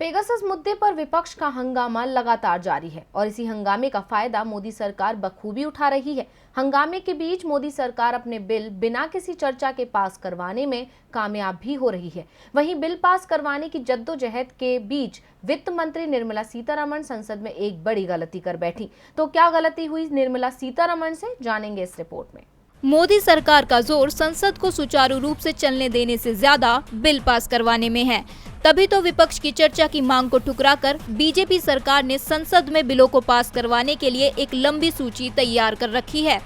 Pegasus मुद्दे पर विपक्ष का हंगामा लगातार जारी है और इसी हंगामे का फायदा मोदी सरकार बखूबी उठा रही है। हंगामे के बीच मोदी सरकार अपने बिल बिना किसी चर्चा के पास करवाने में कामयाब भी हो रही है। वहीं बिल पास करवाने की जद्दोजहद के बीच वित्त मंत्री निर्मला सीतारमण संसद में एक बड़ी गलती कर बैठी। तो क्या गलती हुई निर्मला सीतारमण से, जानेंगे इस रिपोर्ट में। मोदी सरकार का जोर संसद को सुचारू रूप से चलने देने से ज्यादा बिल पास करवाने में है। तभी तो विपक्ष की चर्चा की मांग को ठुकराकर बीजेपी सरकार ने संसद में बिलों को पास करवाने के लिए एक लंबी सूची तैयार कर रखी है।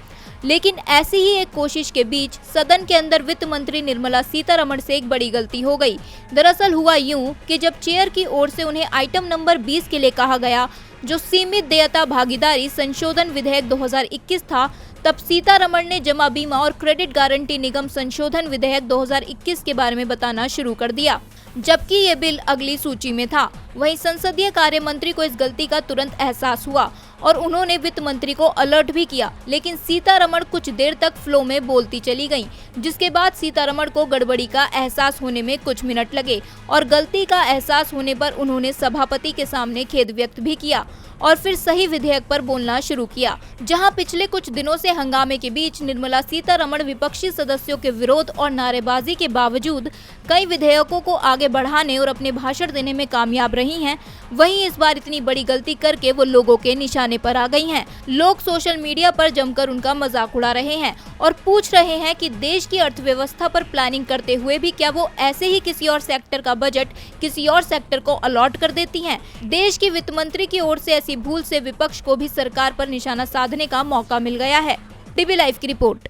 लेकिन ऐसी ही एक कोशिश के बीच सदन के अंदर वित्त मंत्री निर्मला सीतारमण से एक बड़ी गलती हो गई। दरअसल हुआ यूं कि जब चेयर की ओर से उन्हें आइटम नंबर 20 के लिए कहा गया, जो सीमित देयता भागीदारी संशोधन विधेयक 2021 था, तब सीतारमण ने जमा बीमा और क्रेडिट गारंटी निगम संशोधन विधेयक 2021 के बारे में बताना शुरू कर दिया, जबकि ये बिल अगली सूची में था। वहीं संसदीय कार्य मंत्री को इस गलती का तुरंत एहसास हुआ और उन्होंने वित्त मंत्री को अलर्ट भी किया, लेकिन सीतारमण कुछ देर तक फ्लो में बोलती चली गईं, जिसके बाद सीतारमण को गड़बड़ी का एहसास होने में कुछ मिनट लगे और गलती का एहसास होने पर उन्होंने सभापति के सामने खेद व्यक्त भी किया और फिर सही विधेयक पर बोलना शुरू किया। जहां पिछले कुछ दिनों से हंगामे के बीच निर्मला सीतारमण विपक्षी सदस्यों के विरोध और नारेबाजी के बावजूद कई विधेयकों को आगे बढ़ाने और अपने भाषण देने में कामयाब रही हैं, वहीं इस बार इतनी बड़ी गलती करके वो लोगों के निशाने पर आ गई हैं। लोग सोशल मीडिया पर जमकर उनका मजाक उड़ा रहे हैं और पूछ रहे हैं कि देश की अर्थव्यवस्था पर प्लानिंग करते हुए भी क्या वो ऐसे ही किसी और सेक्टर का बजट किसी और सेक्टर को अलॉट कर देती हैं। देश की वित्त मंत्री की ओर से ऐसी भूल से विपक्ष को भी सरकार पर निशाना साधने का मौका मिल गया है। टीवी लाइव की रिपोर्ट।